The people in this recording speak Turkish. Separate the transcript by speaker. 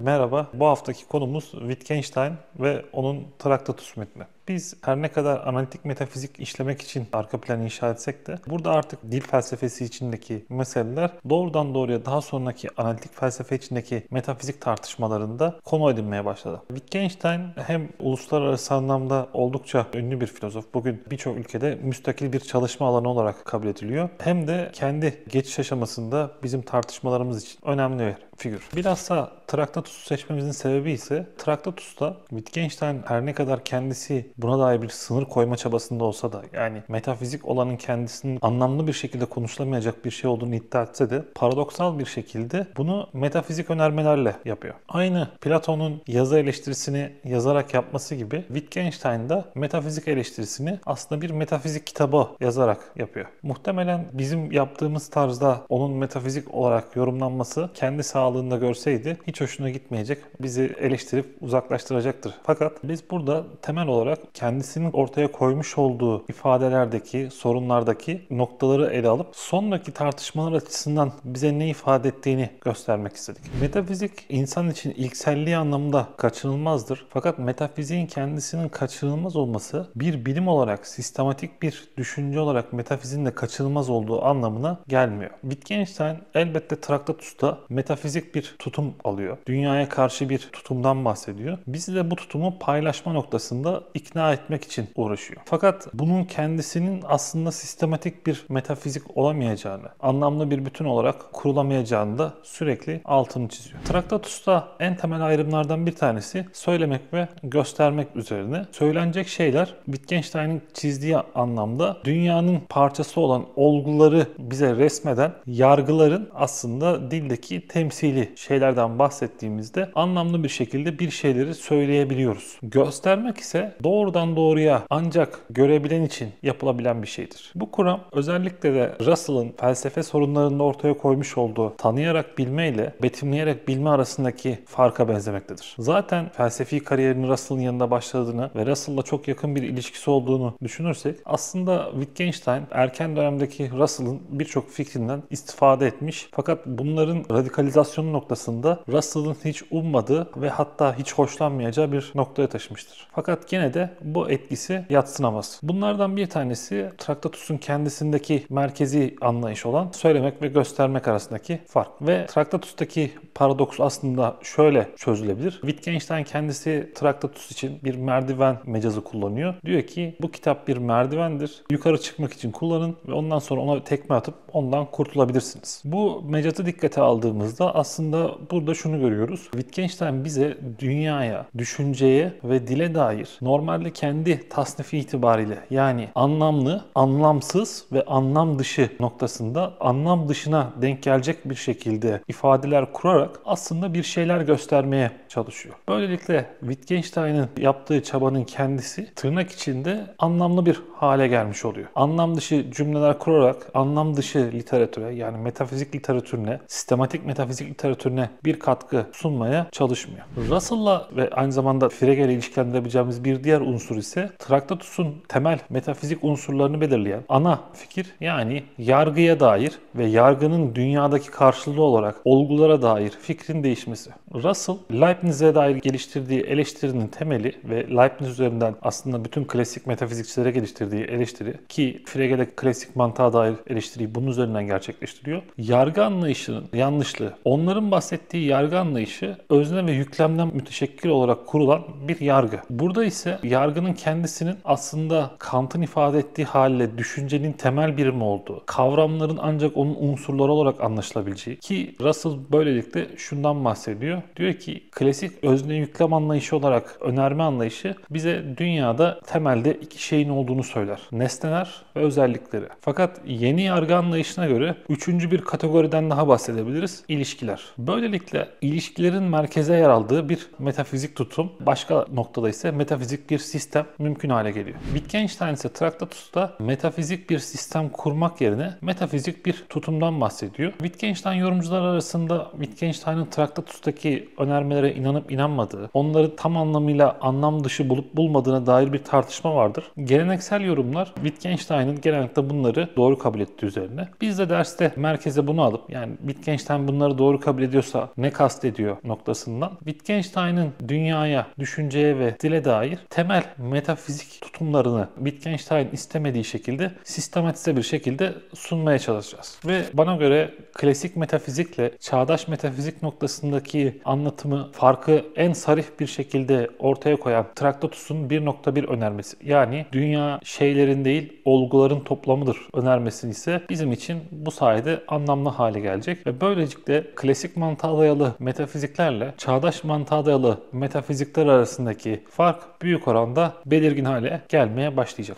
Speaker 1: Merhaba, bu haftaki konumuz Wittgenstein ve onun Traktatus metni. Biz her ne kadar analitik metafizik işlemek için arka plan inşa etsek de burada artık dil felsefesi içindeki meseleler doğrudan doğruya daha sonraki analitik felsefe içindeki metafizik tartışmalarında konu edinmeye başladı. Wittgenstein hem uluslararası anlamda oldukça ünlü bir filozof, bugün birçok ülkede müstakil bir çalışma alanı olarak kabul ediliyor, hem de kendi geçiş aşamasında bizim tartışmalarımız için önemli bir figür. Bilhassa Traktatus'u seçmemizin sebebi ise Traktatus'ta Wittgenstein her ne kadar kendisi buna dair bir sınır koyma çabasında olsa da, yani metafizik olanın kendisinin anlamlı bir şekilde konuşulamayacak bir şey olduğunu iddia etse de paradoksal bir şekilde bunu metafizik önermelerle yapıyor. Aynı Platon'un yazı eleştirisini yazarak yapması gibi Wittgenstein de metafizik eleştirisini aslında bir metafizik kitabı yazarak yapıyor. Muhtemelen bizim yaptığımız tarzda onun metafizik olarak yorumlanması kendi sağlığında görseydi hiç hoşuna gitmeyecek, bizi eleştirip uzaklaştıracaktır. Fakat biz burada temel olarak kendisinin ortaya koymuş olduğu ifadelerdeki, sorunlardaki noktaları ele alıp sonraki tartışmalar açısından bize ne ifade ettiğini göstermek istedik. Metafizik insan için ilkselliği anlamında kaçınılmazdır. Fakat metafiziğin kendisinin kaçınılmaz olması bir bilim olarak, sistematik bir düşünce olarak metafiziğin de kaçınılmaz olduğu anlamına gelmiyor. Wittgenstein elbette Traktatus'ta metafizik bir tutum alıyor. Dünyaya karşı bir tutumdan bahsediyor. Bizi de bu tutumu paylaşma noktasında ikna etmek için uğraşıyor. Fakat bunun kendisinin aslında sistematik bir metafizik olamayacağını, anlamlı bir bütün olarak kurulamayacağını da sürekli altını çiziyor. Traktatus'ta en temel ayrımlardan bir tanesi söylemek ve göstermek üzerine. Söylenecek şeyler Wittgenstein'in çizdiği anlamda dünyanın parçası olan olguları bize resmeden yargıların aslında dildeki temsili şeylerden bahsettiğimizde anlamlı bir şekilde bir şeyleri söyleyebiliyoruz. Göstermek ise doğrudan doğruya ancak görebilen için yapılabilen bir şeydir. Bu kuram özellikle de Russell'ın felsefe sorunlarında ortaya koymuş olduğu tanıyarak bilme ile betimleyerek bilme arasındaki farka benzemektedir. Zaten felsefi kariyerini Russell'ın yanında başladığını ve Russell'la çok yakın bir ilişkisi olduğunu düşünürsek aslında Wittgenstein erken dönemdeki Russell'ın birçok fikrinden istifade etmiş, fakat bunların radikalizasyonu noktasında Russell'ın hiç ummadığı ve hatta hiç hoşlanmayacağı bir noktaya taşımıştır. Fakat gene de bu etkisi yadsınamaz. Bunlardan bir tanesi Traktatus'un kendisindeki merkezi anlayış olan söylemek ve göstermek arasındaki fark. Ve Traktatus'taki paradoks aslında şöyle çözülebilir. Wittgenstein kendisi Traktatus için bir merdiven mecazı kullanıyor. Diyor ki bu kitap bir merdivendir. Yukarı çıkmak için kullanın ve ondan sonra ona tekme atıp ondan kurtulabilirsiniz. Bu mecazı dikkate aldığımızda aslında burada şunu görüyoruz. Wittgenstein bize dünyaya, düşünceye ve dile dair normalde kendi tasnifi itibariyle, yani anlamlı, anlamsız ve anlam dışı noktasında anlam dışına denk gelecek bir şekilde ifadeler kurarak aslında bir şeyler göstermeye çalışıyor. Böylelikle Wittgenstein'in yaptığı çabanın kendisi tırnak içinde anlamlı bir hale gelmiş oluyor. Anlam dışı cümleler kurarak anlam dışı literatüre, yani metafizik literatürüne, sistematik metafizik literatürüne bir katkı sunmaya çalışmıyor. Russell'la ve aynı zamanda Frege ile ilişkilendirebileceğimiz bir diğer unsur ise Traktatus'un temel metafizik unsurlarını belirleyen ana fikir, yani yargıya dair ve yargının dünyadaki karşılığı olarak olgulara dair fikrin değişmesi. Russell, Leibniz'e dair geliştirdiği eleştirinin temeli ve Leibniz üzerinden aslında bütün klasik metafizikçilere geliştirdiği eleştiri, ki Frege de klasik mantığa dair eleştiriyi bunun üzerinden gerçekleştiriyor. Yargı anlayışının yanlışlığı. Onların bahsettiği yargı anlayışı özne ve yüklemden müteşekkil olarak kurulan bir yargı. Burada ise yargının kendisinin aslında Kant'ın ifade ettiği haliyle düşüncenin temel birimi olduğu, kavramların ancak onun unsurları olarak anlaşılabileceği, ki Russell böylelikle şundan bahsediyor. Diyor ki klasik özne yüklem anlayışı olarak önerme anlayışı bize dünyada temelde iki şeyin olduğunu söyler. Nesneler ve özellikleri. Fakat yeni yargı anlayışına göre üçüncü bir kategoriden daha bahsedebiliriz. İlişkiler. Böylelikle ilişkilerin merkeze yer aldığı bir metafizik tutum, başka noktada ise metafizik bir sistem mümkün hale geliyor. Wittgenstein ise Traktatus'ta metafizik bir sistem kurmak yerine metafizik bir tutumdan bahsediyor. Wittgenstein yorumcular arasında Wittgenstein'ın Traktatus'taki önermelere inanıp inanmadığı, onları tam anlamıyla anlam dışı bulup bulmadığına dair bir tartışma vardır. Geleneksel yorumlar Wittgenstein'ın genellikle bunları doğru kabul ettiği üzerine. Biz de derste merkeze bunu alıp, yani Wittgenstein bunları doğru kabul ediyorsa ne kastediyor noktasından Wittgenstein'ın dünyaya, düşünceye ve dile dair temel metafizik tutumlarını Wittgenstein istemediği şekilde sistematize bir şekilde sunmaya çalışacağız. Ve bana göre klasik metafizikle çağdaş metafizik noktasındaki anlatımı, farkı en sarih bir şekilde ortaya koyan Traktatus'un 1.1 önermesi, yani dünya şeylerin değil olguların toplamıdır önermesi ise bizim için bu sayede anlamlı hale gelecek ve böylelikle klasik mantığa dayalı metafiziklerle çağdaş mantığa dayalı metafizikler arasındaki fark büyük oranda belirgin hale gelmeye başlayacak.